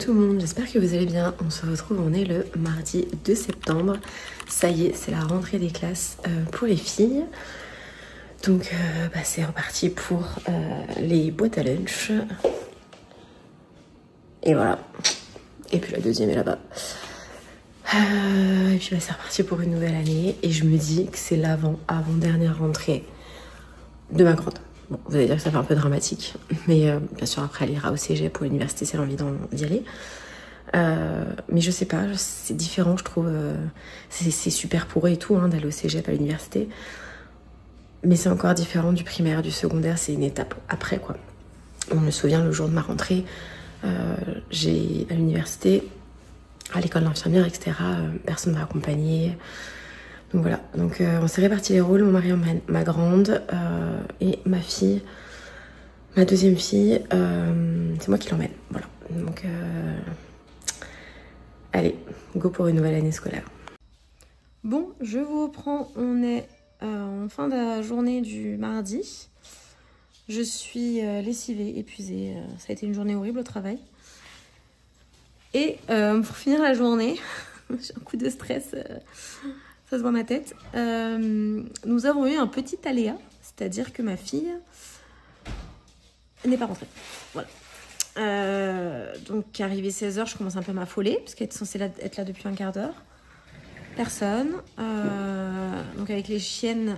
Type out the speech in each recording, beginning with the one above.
tout le monde, j'espère que vous allez bien. On se retrouve, on est le mardi 2 septembre. Ça y est, c'est la rentrée des classes pour les filles. Donc c'est reparti pour les boîtes à lunch. Et voilà. Et puis la deuxième est là-bas. Et puis c'est reparti pour une nouvelle année. Et je me dis que c'est l'avant-dernière rentrée de ma grande. Bon, vous allez dire que ça fait un peu dramatique, mais bien sûr après elle ira au cégep pour l'université si elle a envie d'y aller. Mais je sais pas, c'est différent je trouve. C'est super pour eux et tout hein, d'aller au cégep à l'université. Mais c'est encore différent du primaire, du secondaire, c'est une étape après quoi. On me souvient le jour de ma rentrée, j'ai à l'université, à l'école d'infirmière, etc. Personne ne m'a accompagnée. Donc voilà, donc on s'est réparti les rôles, mon mari emmène ma grande et ma fille, ma deuxième fille, c'est moi qui l'emmène, voilà. Donc allez, go pour une nouvelle année scolaire. Bon, je vous reprends, on est en fin de la journée du mardi. Je suis lessivée, épuisée, ça a été une journée horrible au travail. Et pour finir la journée, j'ai un coup de stress... ça se voit ma tête. Nous avons eu un petit aléa, c'est-à-dire que ma fille n'est pas rentrée. Voilà. Donc, arrivé 16h, je commence un peu à m'affoler, parce qu'elle est censée être là depuis un quart d'heure. Personne. Donc, avec les chiennes,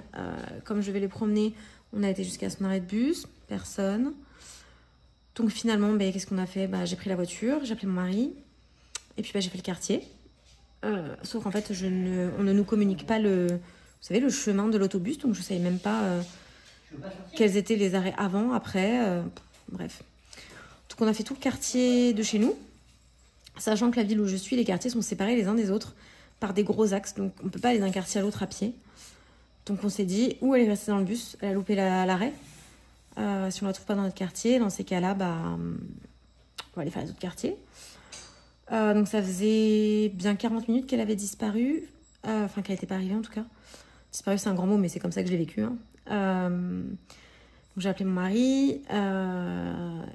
comme je vais les promener, on a été jusqu'à son arrêt de bus. Personne. Donc, finalement, qu'est-ce qu'on a fait? J'ai pris la voiture, j'ai appelé mon mari, et puis j'ai fait le quartier. Sauf qu'en fait, on ne nous communique pas vous savez, le chemin de l'autobus, donc je ne savais même pas quels étaient les arrêts avant, après, bref. Donc on a fait tout le quartier de chez nous, sachant que la ville où je suis, les quartiers sont séparés les uns des autres par des gros axes, donc on ne peut pas aller d'un quartier à l'autre à pied. Donc on s'est dit, où elle est restée dans le bus, elle a loupé l'arrêt. Si on ne la trouve pas dans notre quartier, dans ces cas-là, on va aller faire les autres quartiers. Donc ça faisait bien 40 minutes qu'elle avait disparu, enfin qu'elle n'était pas arrivée en tout cas. Disparu c'est un grand mot mais c'est comme ça que je l'ai vécu. Donc j'ai appelé mon mari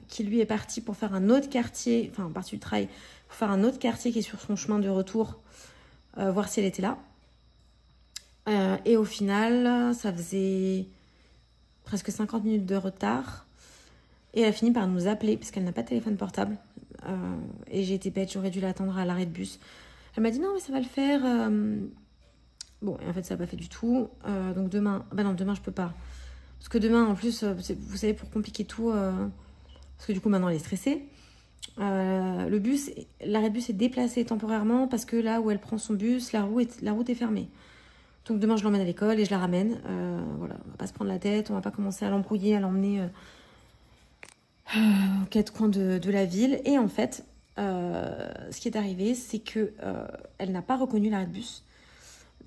qui lui est parti pour faire un autre quartier, enfin parti du travail, pour faire un autre quartier qui est sur son chemin de retour, voir si elle était là. Et au final ça faisait presque 50 minutes de retard et elle a fini par nous appeler parce qu'elle n'a pas de téléphone portable. Et j'ai été bête, j'aurais dû l'attendre à l'arrêt de bus. Elle m'a dit non mais ça va le faire. Bon, et en fait ça n'a pas fait du tout. Donc demain, non demain je peux pas. Parce que demain en plus, vous savez pour compliquer tout, parce que du coup maintenant elle est stressée. L'arrêt de bus est déplacé temporairement parce que là où elle prend son bus, la route est fermée. Donc demain je l'emmène à l'école et je la ramène. Voilà, on va pas se prendre la tête, on va pas commencer à l'embrouiller, à l'emmener... aux quatre coins de la ville. Et en fait, ce qui est arrivé, c'est que elle n'a pas reconnu l'arrêt de bus.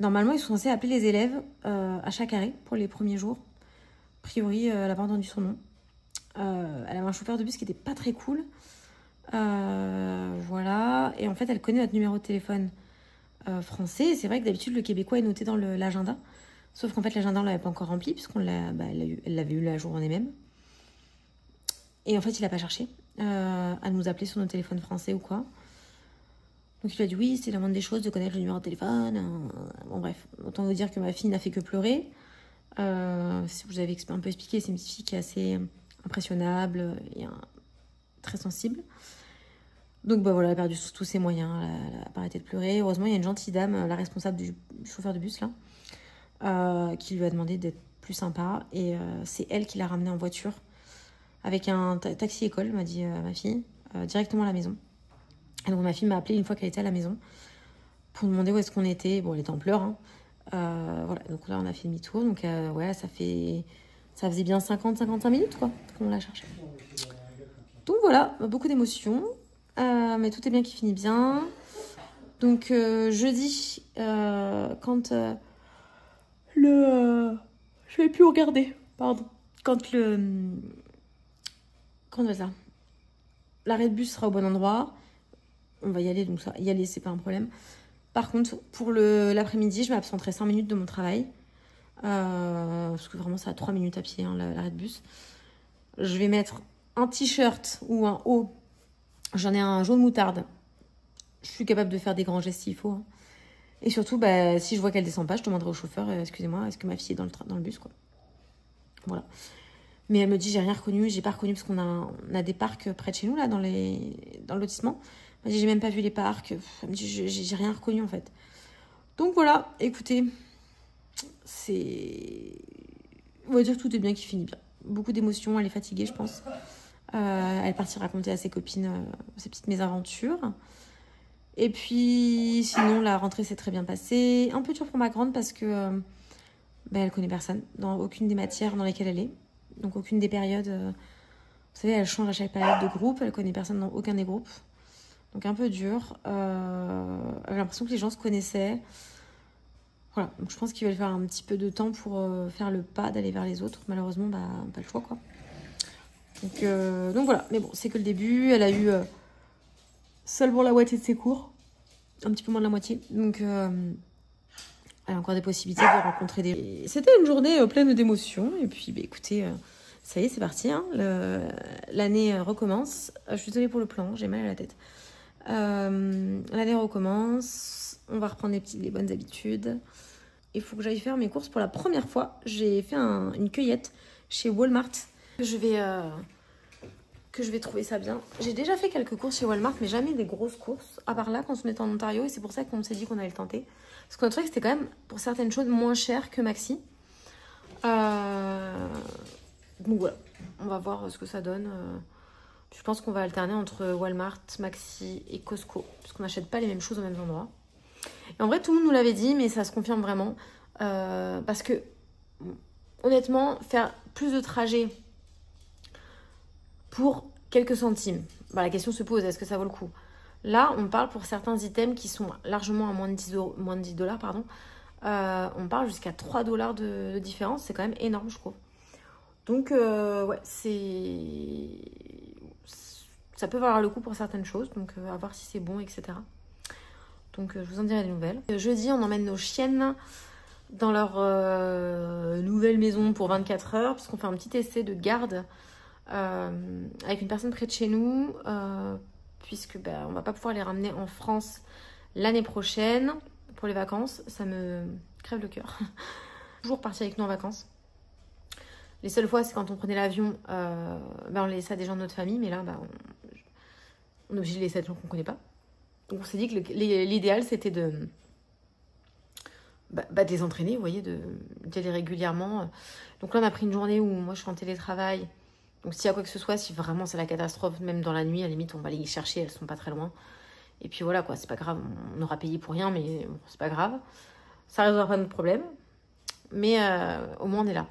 Normalement, ils sont censés appeler les élèves à chaque arrêt pour les premiers jours. A priori, elle n'a pas entendu son nom. Elle avait un chauffeur de bus qui n'était pas très cool. Voilà. Et en fait, elle connaît notre numéro de téléphone français. Et c'est vrai que d'habitude, le québécois est noté dans l'agenda. Sauf qu'en fait, l'agenda, on ne l'avait pas encore rempli elle l'avait eu la journée même. Et en fait, il n'a pas cherché à nous appeler sur nos téléphones français ou quoi. Donc il a dit oui, c'est la moindre des choses de connaître le numéro de téléphone. Bon bref, autant vous dire que ma fille n'a fait que pleurer. Si vous avez un peu expliqué, c'est une petite fille qui est assez impressionnable et très sensible. Donc voilà, elle a perdu tous ses moyens, elle n'a pas arrêté de pleurer. Heureusement, il y a une gentille dame, la responsable du chauffeur de bus là, qui lui a demandé d'être plus sympa. Et c'est elle qui l'a ramenée en voiture. Avec un taxi école, m'a dit ma fille, directement à la maison. Et donc ma fille m'a appelé une fois qu'elle était à la maison pour demander où est-ce qu'on était. Bon, elle était en pleurs. Hein. Voilà, donc là on a fait demi-tour. Donc ouais, ça faisait bien 50-55 minutes quoi qu'on l'a cherché. Donc voilà, beaucoup d'émotions. Mais tout est bien qui finit bien. Donc jeudi, quand je vais plus regarder, pardon. Quand Comment on va ça? L'arrêt de bus sera au bon endroit. On va y aller, donc ça, y aller, c'est pas un problème. Par contre, pour l'après-midi, je m'absenterai 5 minutes de mon travail. Parce que vraiment, ça a 3 minutes à pied, hein, l'arrêt de bus. Je vais mettre un t-shirt ou un haut J'en ai un jaune moutarde. Je suis capable de faire des grands gestes s'il faut. Hein. Et surtout, bah, si je vois qu'elle descend pas, je demanderai au chauffeur, excusez-moi, est-ce que ma fille est dans le bus, quoi. Voilà. Mais elle me dit, j'ai rien reconnu, j'ai pas reconnu parce qu'on a des parcs près de chez nous, là, dans le lotissement. Elle me dit, j'ai même pas vu les parcs. Elle me dit, j'ai rien reconnu, en fait. Donc voilà, écoutez, on va dire que tout est bien qui finit bien. Beaucoup d'émotions, elle est fatiguée, je pense. Elle est partie raconter à ses copines ses petites mésaventures. Et puis, sinon, la rentrée s'est très bien passée. Un peu dur pour ma grande parce que elle connaît personne dans aucune des matières dans lesquelles elle est. Donc, aucune des périodes. Vous savez, elle change à chaque période de groupe. Elle connaît personne dans aucun des groupes. Donc, un peu dur. Elle a l'impression que les gens se connaissaient. Voilà. Donc, je pense qu'il va lui faire un petit peu de temps pour faire le pas d'aller vers les autres. Malheureusement, pas le choix, quoi. Donc voilà. Mais bon, c'est que le début. Elle a eu... seulement la moitié de ses cours, un petit peu moins de la moitié. Donc, elle a encore des possibilités de rencontrer des... C'était une journée pleine d'émotions. Et puis, écoutez, ça y est, c'est parti. Hein. L'année recommence. Je suis désolée pour le plan, j'ai mal à la tête. L'année recommence. On va reprendre les bonnes habitudes. Il faut que j'aille faire mes courses pour la première fois. J'ai fait une cueillette chez Walmart. Je vais trouver ça bien. J'ai déjà fait quelques courses chez Walmart, mais jamais des grosses courses, à part là, quand on était en Ontario, et c'est pour ça qu'on s'est dit qu'on allait le tenter. Parce qu'on a trouvé que c'était quand même, pour certaines choses, moins cher que Maxi. Donc voilà, on va voir ce que ça donne. Je pense qu'on va alterner entre Walmart, Maxi et Costco, parce qu'on n'achète pas les mêmes choses aux mêmes endroits. Et en vrai, tout le monde nous l'avait dit, mais ça se confirme vraiment. Parce que, honnêtement, faire plus de trajets pour quelques centimes. La question se pose, est-ce que ça vaut le coup? Là, on parle pour certains items qui sont largement à moins de 10 $, pardon. On parle jusqu'à 3 $ de différence. C'est quand même énorme, je trouve. Donc, ouais, ça peut valoir le coup pour certaines choses. Donc, à voir si c'est bon, etc. Donc, je vous en dirai des nouvelles. Jeudi, on emmène nos chiennes dans leur nouvelle maison pour 24 heures, puisqu'on fait un petit essai de garde avec une personne près de chez nous, puisque on va pas pouvoir les ramener en France l'année prochaine pour les vacances. Ça me crève le cœur. Toujours partir avec nous en vacances. Les seules fois, c'est quand on prenait l'avion, on laissait à des gens de notre famille, mais là, on est obligé de laisser à des gens qu'on connaît pas. Donc on s'est dit que l'idéal, c'était de les entraîner, vous voyez, d'y aller régulièrement. Donc là, on a pris une journée où moi, je suis en télétravail. Donc s'il y a quoi que ce soit, si vraiment c'est la catastrophe, même dans la nuit, à la limite, on va les chercher, elles sont pas très loin. Et puis voilà, quoi, c'est pas grave, on aura payé pour rien, mais bon, c'est pas grave. Ça résoudra pas notre problème. Mais au moins, on est là.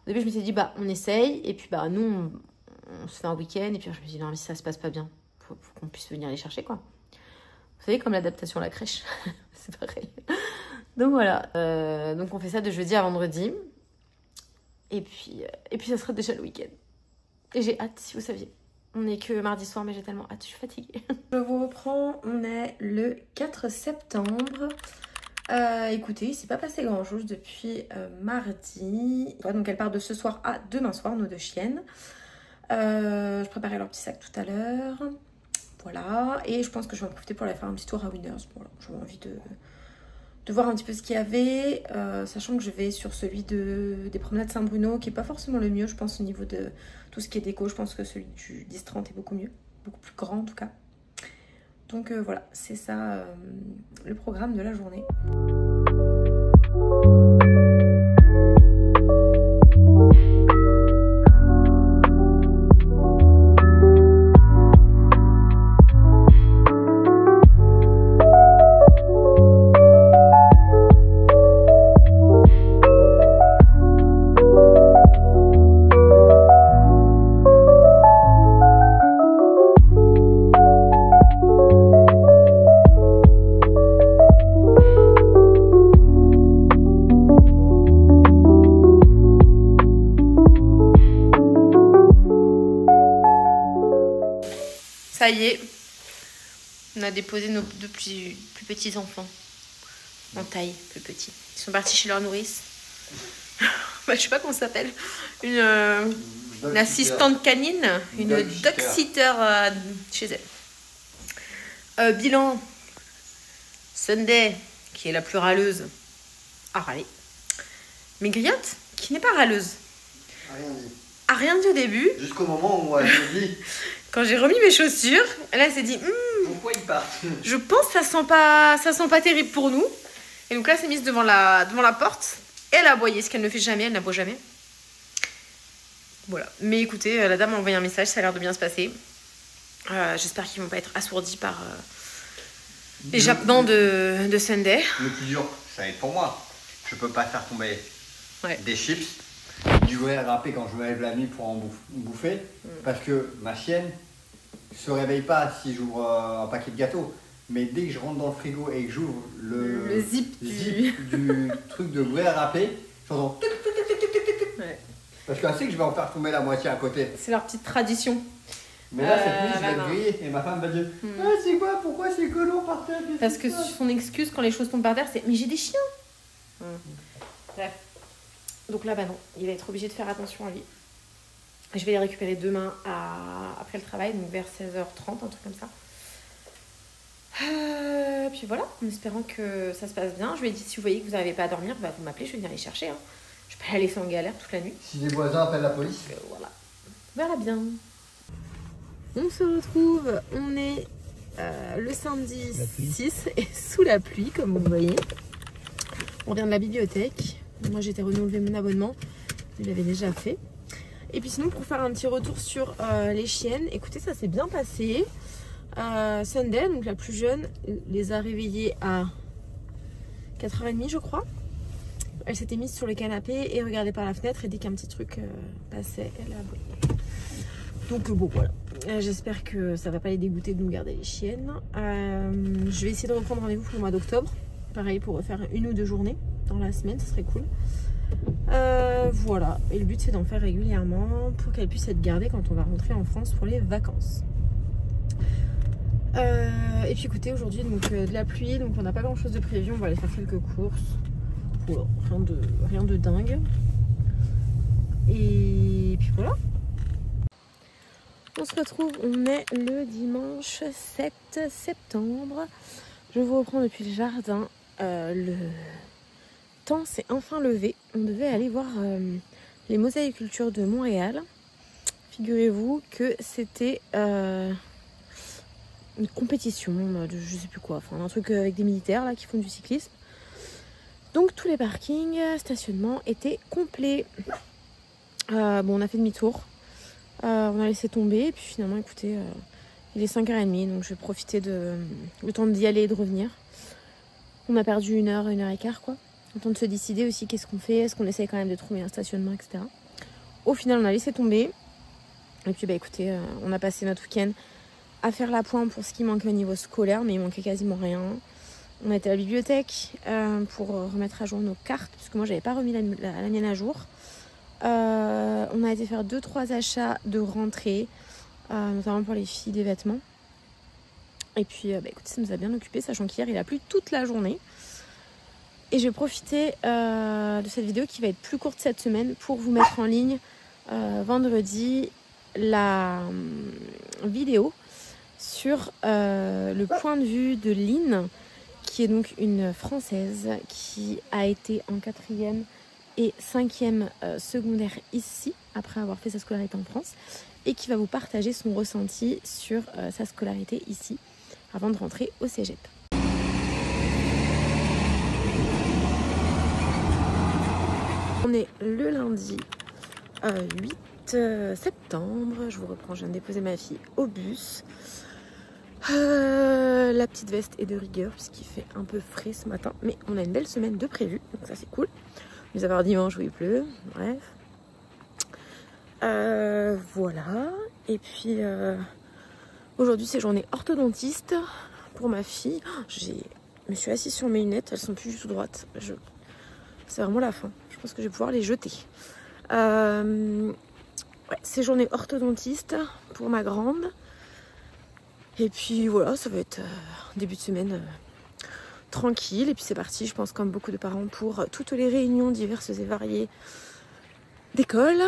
Au début, je me suis dit, on essaye. Et puis, nous, on se fait un week-end. Et puis, je me suis dit, non, mais si ça se passe pas bien, faut qu'on puisse venir les chercher, quoi. Vous savez, comme l'adaptation à la crèche. C'est pareil. Donc, voilà. Donc, on fait ça de jeudi à vendredi. Et puis ça sera déjà le week-end. Et j'ai hâte, si vous saviez. On n'est que mardi soir, mais j'ai tellement hâte, je suis fatiguée. Je vous reprends, on est le 4 septembre. Écoutez, il s'est pas passé grand chose depuis mardi. Ouais, donc elle part de ce soir à demain soir, nos deux chiennes. Je préparais leur petit sac tout à l'heure. Voilà. Et je pense que je vais en profiter pour aller faire un petit tour à Winners. Voilà, j'avais envie de voir un petit peu ce qu'il y avait. Sachant que je vais sur celui des promenades Saint-Bruno, qui est pas forcément le mieux, je pense, au niveau de tout ce qui est déco. Je pense que celui du 10-30 est beaucoup mieux. Beaucoup plus grand, en tout cas. Donc voilà, c'est ça le programme de la journée. Ça y est, on a déposé nos deux plus petits enfants en taille, plus petits. Ils sont partis chez leur nourrice. Je sais pas comment ça s'appelle. Une assistante canine, une dog sitter chez elle. Bilan. Sunday, qui est la plus râleuse, a râlé. Mais Griotte, qui n'est pas râleuse, Rien dit. a rien dit au début. Jusqu'au moment où elle me dit Quand j'ai remis mes chaussures, là elle s'est dit pourquoi il part. je pense que ça sent pas terrible pour nous. Et donc là elle s'est mise devant la porte et elle a aboyé, ce qu'elle ne fait jamais, elle n'aboie jamais. Voilà. Mais écoutez, la dame m'a envoyé un message, ça a l'air de bien se passer. J'espère qu'ils vont pas être assourdis par les jappements de Sunday. Le plus dur, ça va être pour moi. Je peux pas faire tomber des chips, du gruyère râpé quand je me lève la nuit pour en bouffer. Parce que ma chienne se réveille pas si j'ouvre un paquet de gâteaux. Mais dès que je rentre dans le frigo et que j'ouvre le zip du truc de gruyère râpé, j'entends tic, tic, tic, tic, tic, tic. Ouais. Parce qu'elle sait que je vais en faire tomber la moitié à côté. C'est leur petite tradition. Mais là, cette nuit, je vais non. être grillé et ma femme va dire ah, c'est quoi? Pourquoi c'est collant par terre? Parce que son excuse quand les choses tombent par terre, c'est mais j'ai des chiens. Bref. Donc là, bah non, il va être obligé de faire attention à lui. Je vais les récupérer demain après le travail, donc vers 16h30, un truc comme ça. Puis voilà, en espérant que ça se passe bien. Je lui ai dit, si vous voyez que vous n'arrivez pas à dormir, bah, vous m'appelez, je vais venir les chercher. Hein. Je vais pas la laisser en galère toute la nuit. Si les voisins appellent la police. Voilà. On verra bien. On se retrouve, on est le samedi 6 et sous la pluie, comme vous voyez. On vient de la bibliothèque. Moi, j'étais renouvelé mon abonnement. Je l'avais déjà fait. Et puis sinon, pour faire un petit retour sur les chiennes, écoutez, ça s'est bien passé. Sunday, donc la plus jeune, les a réveillées à 4h30, je crois. Elle s'était mise sur le canapé et regardait par la fenêtre. Et dès qu'un petit truc passait, elle a aboyé. Donc bon, voilà. J'espère que ça va pas les dégoûter de nous garder les chiennes. Je vais essayer de reprendre rendez-vous pour le mois d'octobre. Pareil, pour refaire 1 ou 2 journées dans la semaine, ce serait cool. Voilà, et le but c'est d'en faire régulièrement pour qu'elle puisse être gardée quand on va rentrer en France pour les vacances. Et puis écoutez, aujourd'hui donc de la pluie, donc on n'a pas grand chose de prévu, on va aller faire quelques courses. Voilà, rien de dingue. Et puis voilà. On se retrouve, on est le dimanche 7 septembre. Je vous reprends depuis le jardin. Le temps s'est enfin levé. On devait aller voir les mosaïcultures de Montréal. Figurez-vous que c'était une compétition de je sais plus quoi, enfin un truc avec des militaires là qui font du cyclisme. Donc tous les parkings, stationnements étaient complets. Bon, on a fait demi-tour. On a laissé tomber et puis finalement écoutez, il est 5h30 donc je vais profiter le temps d'y aller et de revenir. On a perdu 1 heure, 1h15 quoi. Le temps de se décider aussi qu'est-ce qu'on fait, est-ce qu'on essaye quand même de trouver un stationnement, etc. Au final on a laissé tomber. Et puis bah écoutez, on a passé notre week-end à faire la pointe pour ce qui manquait au niveau scolaire, mais il manquait quasiment rien. On a été à la bibliothèque pour remettre à jour nos cartes, parce que moi j'avais pas remis la mienne à jour. On a été faire 2-3 achats de rentrée, notamment pour les filles des vêtements. Et puis bah écoutez, ça nous a bien occupé, sachant qu'hier il a plu toute la journée. Et je vais profiter de cette vidéo qui va être plus courte cette semaine pour vous mettre en ligne vendredi la vidéo sur le point de vue de Lynn, qui est donc une Française qui a été en 4e et 5e secondaire ici, après avoir fait sa scolarité en France, et qui va vous partager son ressenti sur sa scolarité ici, avant de rentrer au cégep. On est le lundi 8 septembre, je vous reprends, je viens de déposer ma fille au bus. La petite veste est de rigueur puisqu'il fait un peu frais ce matin, mais on a une belle semaine de prévu, donc ça c'est cool. Mis à part dimanche où il pleut, bref. Voilà, et puis aujourd'hui c'est journée orthodontiste pour ma fille. Je me suis assise sur mes lunettes, elles sont plus du tout droites. C'est vraiment la fin, je pense que je vais pouvoir les jeter. Ouais, c'est journée orthodontiste pour ma grande. Et puis voilà, ça va être début de semaine tranquille. Et puis c'est parti, je pense, comme beaucoup de parents, pour toutes les réunions diverses et variées d'école.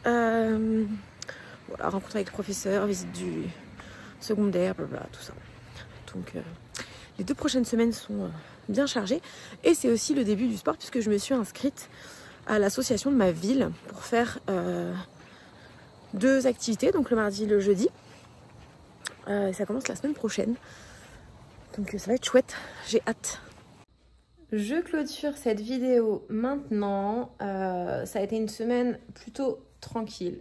Voilà, rencontre avec le professeur, visite du secondaire, blablabla, tout ça. Donc les 2 prochaines semaines sont bien chargées. Et c'est aussi le début du sport puisque je me suis inscrite à l'association de ma ville pour faire 2 activités, donc le mardi et le jeudi. Ça commence la semaine prochaine. Donc ça va être chouette, j'ai hâte. Je clôture cette vidéo maintenant. Ça a été une semaine plutôt tranquille.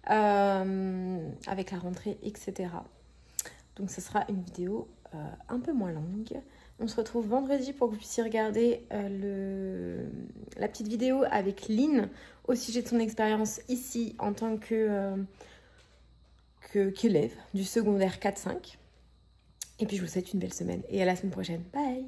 Avec la rentrée, etc. Donc ce sera une vidéo un peu moins longue. On se retrouve vendredi pour que vous puissiez regarder la petite vidéo avec Lynn au sujet de son expérience ici en tant qu'élève du secondaire 4-5. Et puis je vous souhaite une belle semaine et à la semaine prochaine. Bye!